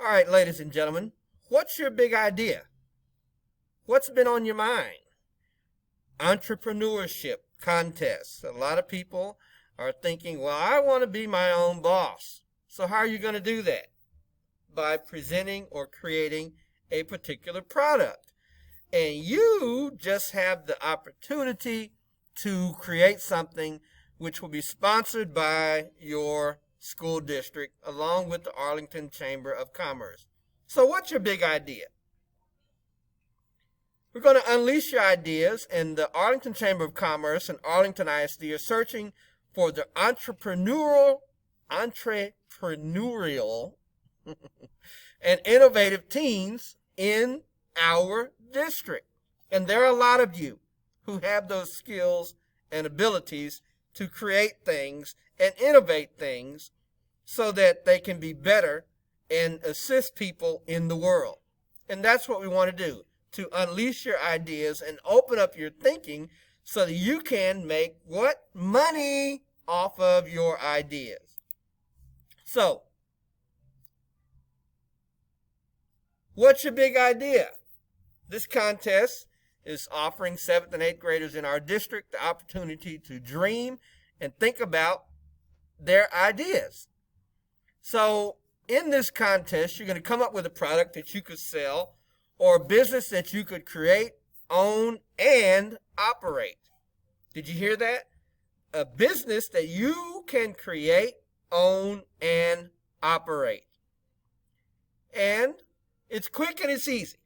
All right, ladies and gentlemen, what's your big idea? What's been on your mind? Entrepreneurship contests. A lot of people are thinking, well, I want to be my own boss. So how are you going to do that? By presenting or creating a particular product. And you just have the opportunity to create something which will be sponsored by your school district along with the Arlington Chamber of Commerce. So what's your big idea? We're going to unleash your ideas, and the Arlington Chamber of Commerce and Arlington ISD are searching for the entrepreneurial and innovative teens in our district. And there are a lot of you who have those skills and abilities to create things and innovate things so that they can be better and assist people in the world. And that's what we want to do, to unleash your ideas and open up your thinking so that you can make what? Money off of your ideas. So, what's your big idea? This contest is offering 7th and 8th graders in our district the opportunity to dream and think about their ideas. So in this contest, you're going to come up with a product that you could sell or a business that you could create, own, and operate. Did you hear that? A business that you can create, own, and operate. And it's quick and it's easy.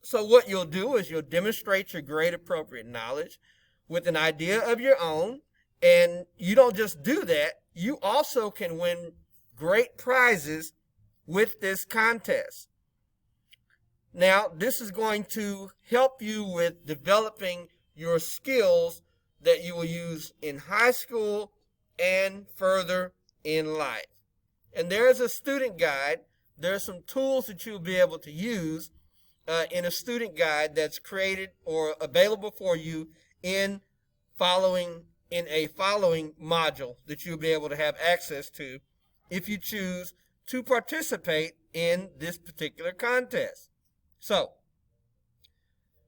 So what you'll do is you'll demonstrate your grade appropriate knowledge with an idea of your own. And you don't just do that, you also can win great prizes with this contest. Now, this is going to help you with developing your skills that you will use in high school and further in life. And there's a student guide. There are some tools that you'll be able to use in a student guide that's created or available for you in a following module that you'll be able to have access to if you choose to participate in this particular contest. So,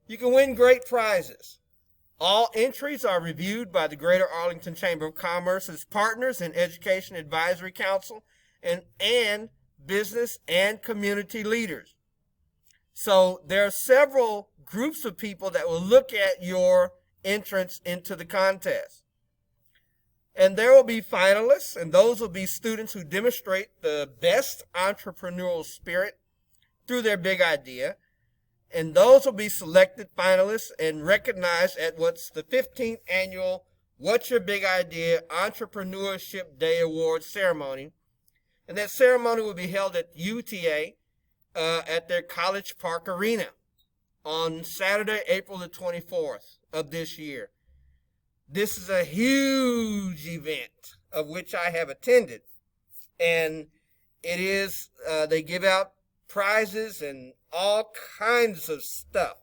you can win great prizes. All entries are reviewed by the Greater Arlington Chamber of Commerce's partners in Education Advisory Council and business and community leaders. So there are several groups of people that will look at your entrance into the contest. And there will be finalists, and those will be students who demonstrate the best entrepreneurial spirit through their big idea. And those will be selected finalists and recognized at what's the 15th annual What's Your Big Idea Entrepreneurship Day Awards ceremony. And that ceremony will be held at UTA at their College Park Arena on Saturday, April the 24th of this year. This is a huge event of which I have attended. And it is, they give out prizes and all kinds of stuff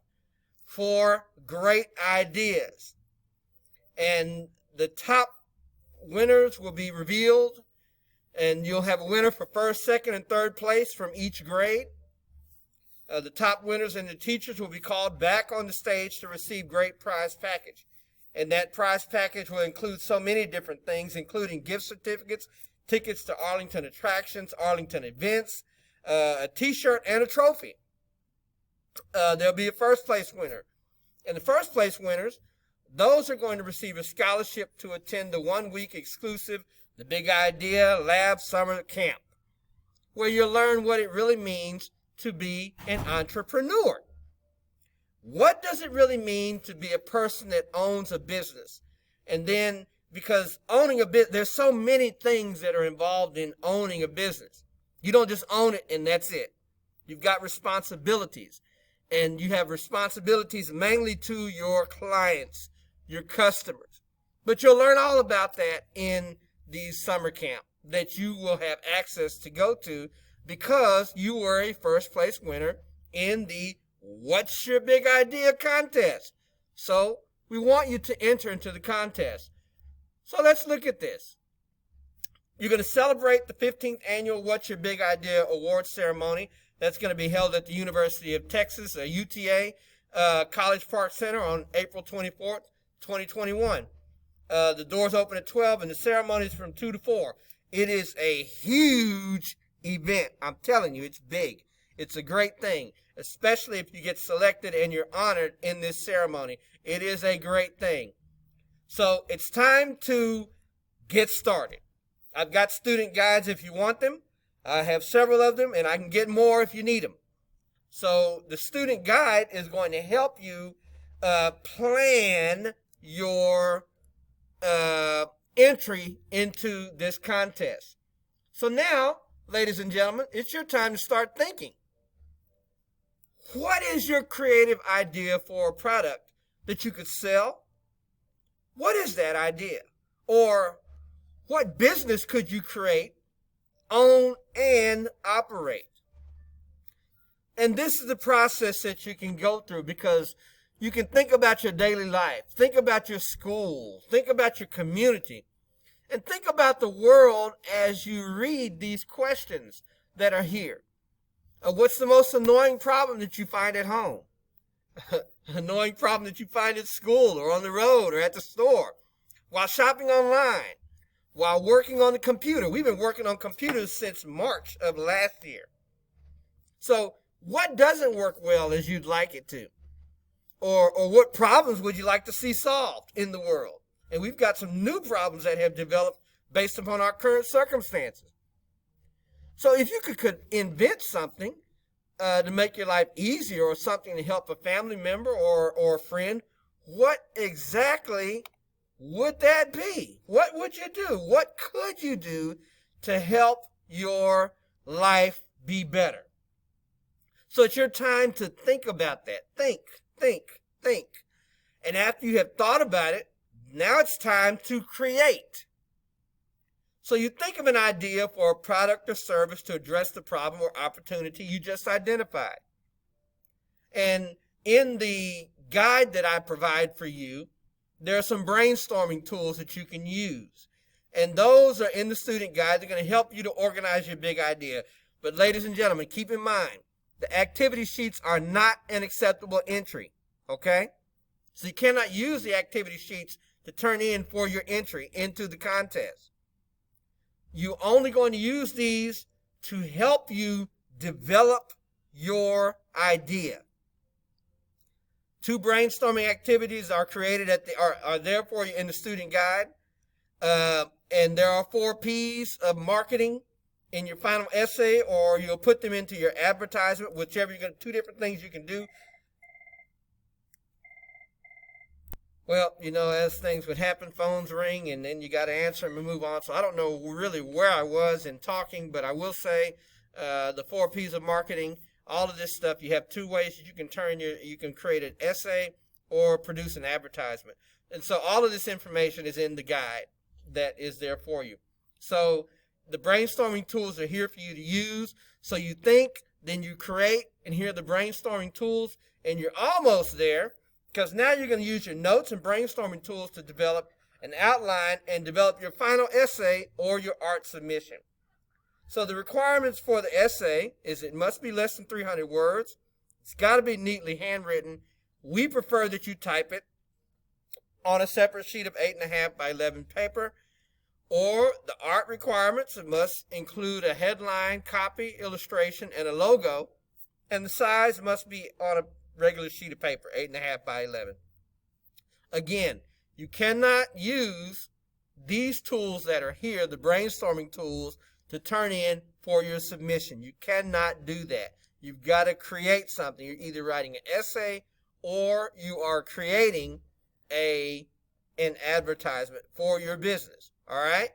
for great ideas. And the top winners will be revealed, and you'll have a winner for first, second, and third place from each grade. The top winners and the teachers will be called back on the stage to receive great prize package. And that prize package will include so many different things, including gift certificates, tickets to Arlington attractions, Arlington events, a t-shirt, and a trophy. There'll be a first place winner. And the first place winners, those are going to receive a scholarship to attend the 1-week exclusive The Big Idea Lab Summer Camp, where you'll learn what it really means to be an entrepreneur. What does it really mean to be a person that owns a business? And then, because owning a business, there's so many things that are involved in owning a business. You don't just own it and that's it. You've got responsibilities. And you have responsibilities mainly to your clients, your customers. But you'll learn all about that in the summer camp that you will have access to go to because you were a first place winner in the What's Your Big Idea contest. So we want you to enter into the contest. So let's look at this. You're going to celebrate the 15th annual What's Your Big Idea Awards ceremony. That's going to be held at the University of Texas, UTA, College Park Center on April 24th, 2021. The doors open at 12 and the ceremony is from 2 to 4. It is a huge event. I'm telling you, it's big. It's a great thing, especially if you get selected and you're honored in this ceremony. It is a great thing. So it's time to get started. I've got student guides if you want them. I have several of them, and I can get more if you need them. So the student guide is going to help you plan your entry into this contest. So now, ladies and gentlemen, it's your time to start thinking. What is your creative idea for a product that you could sell? What is that idea? Or what business could you create, own, and operate? And this is the process that you can go through, because you can think about your daily life, think about your school, think about your community, and think about the world as you read these questions that are here. What's the most annoying problem that you find at home? Annoying problem that you find at school or on the road or at the store, while shopping online, while working on the computer. We've been working on computers since March of last year. So what doesn't work well as you'd like it to? Or what problems would you like to see solved in the world? And we've got some new problems that have developed based upon our current circumstances. So if you could invent something to make your life easier, or something to help a family member or a friend, what exactly would that be? What would you do? What could you do to help your life be better? So it's your time to think about that. Think. And after you have thought about it, now it's time to create. So you think of an idea for a product or service to address the problem or opportunity you just identified. And in the guide that I provide for you, there are some brainstorming tools that you can use. And those are in the student guide. They're going to help you to organize your big idea. But ladies and gentlemen, keep in mind, the activity sheets are not an acceptable entry, okay? So you cannot use the activity sheets to turn in for your entry into the contest. You're only going to use these to help you develop your idea. 2 brainstorming activities are created are there for you in the student guide. And there are 4 P's of marketing in your final essay, or you'll put them into your advertisement, whichever you're going to, 2 different things you can do. Well, you know, as things would happen, phones ring, and then you got to answer them and move on. So I don't know really where I was in talking, but I will say the 4 P's of marketing, all of this stuff, you have 2 ways that you can create an essay or produce an advertisement. And so all of this information is in the guide that is there for you. So the brainstorming tools are here for you to use. So you think, then you create, and here are the brainstorming tools, and you're almost there, because now you're going to use your notes and brainstorming tools to develop an outline and develop your final essay or your art submission. So the requirements for the essay is it must be less than 300 words. It's got to be neatly handwritten. We prefer that you type it on a separate sheet of 8.5 by 11 paper. Or the art requirements, it must include a headline, copy, illustration, and a logo. And the size must be on a regular sheet of paper, 8.5 by 11. Again, you cannot use these tools that are here, the brainstorming tools, to turn in for your submission. You cannot do that. You've got to create something. You're either writing an essay or you are creating an advertisement for your business. All right?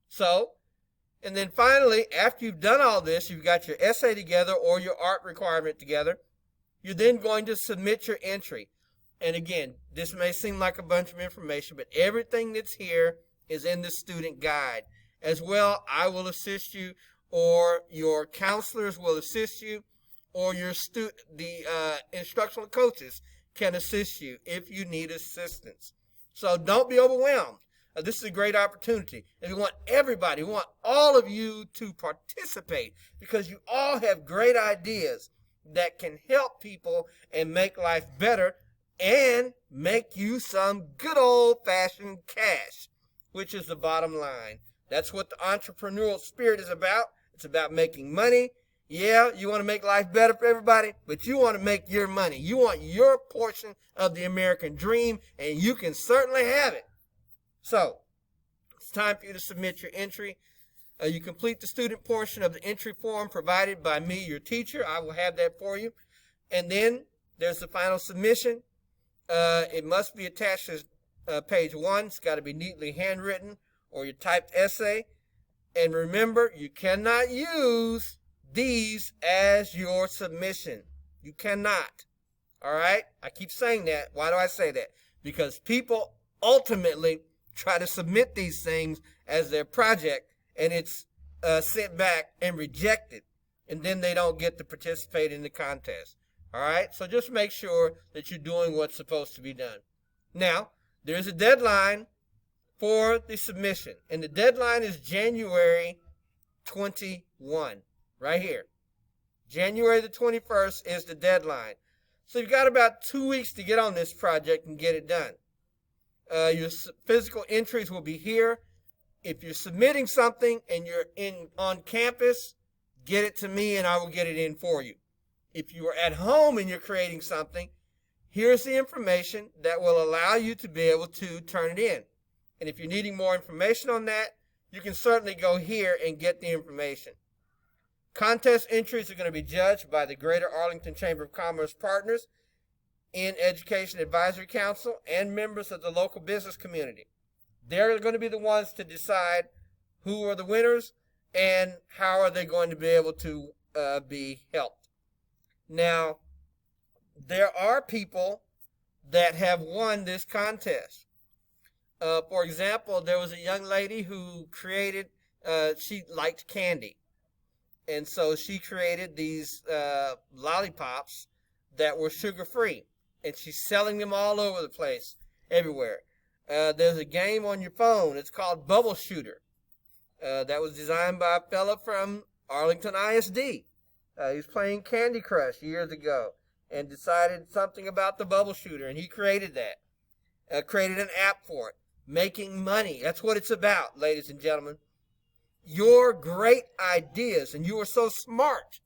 So, and then finally, after you've done all this, you've got your essay together or your art requirement together, you're then going to submit your entry. And again, this may seem like a bunch of information, but everything that's here is in the student guide. As well, I will assist you, or your counselors will assist you, or the instructional coaches can assist you if you need assistance. So don't be overwhelmed. This is a great opportunity. And we want everybody, we want all of you to participate because you all have great ideas that can help people and make life better and make you some good old-fashioned cash, which is the bottom line. That's what the entrepreneurial spirit is about. It's about making money. Yeah, you want to make life better for everybody, but you want to make your money. You want your portion of the American dream, and you can certainly have it. So, it's time for you to submit your entry. You complete the student portion of the entry form provided by me, your teacher. I will have that for you. And then there's the final submission. It must be attached to page 1. It's got to be neatly handwritten or your typed essay. And remember, you cannot use these as your submission. You cannot. All right? I keep saying that. Why do I say that? Because people ultimately try to submit these things as their project, and it's sent back and rejected, and then they don't get to participate in the contest. All right? So just make sure that you're doing what's supposed to be done. Now, there's a deadline for the submission, and the deadline is January 21, right here. January the 21st is the deadline. So you've got about 2 weeks to get on this project and get it done. Your physical entries will be here. If you're submitting something and you're on campus, get it to me and I will get it in for you. If you are at home and you're creating something, here's the information that will allow you to be able to turn it in. And if you're needing more information on that, you can certainly go here and get the information. Contest entries are going to be judged by the Greater Arlington Chamber of Commerce partners in Education Advisory Council and members of the local business community. They're going to be the ones to decide who are the winners and how are they going to be able to be helped. Now, there are people that have won this contest. For example, there was a young lady who created, she liked candy. And so she created these lollipops that were sugar-free. And she's selling them all over the place, everywhere. There's a game on your phone. It's called Bubble Shooter. That was designed by a fella from Arlington ISD. He was playing Candy Crush years ago and decided something about the Bubble Shooter, and he created that. Created an app for it. Making money. That's what it's about, ladies and gentlemen. Your great ideas, and you are so smart.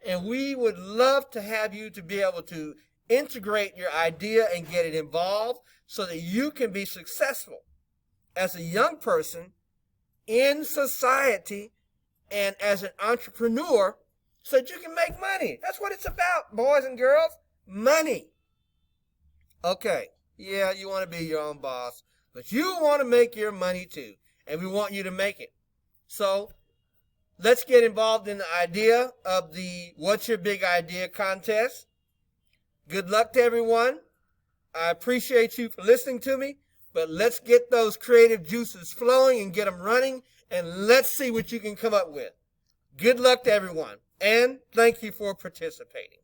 And we would love to have you to be able to integrate your idea and get it involved so that you can be successful as a young person in society and as an entrepreneur so that you can make money. That's what it's about, boys and girls. Money. Okay, yeah, you want to be your own boss, but you want to make your money too, and we want you to make it. So let's get involved in the idea of the What's Your Big Idea contest. Good luck to everyone. I appreciate you for listening to me, but let's get those creative juices flowing and get them running, and let's see what you can come up with. Good luck to everyone, and thank you for participating.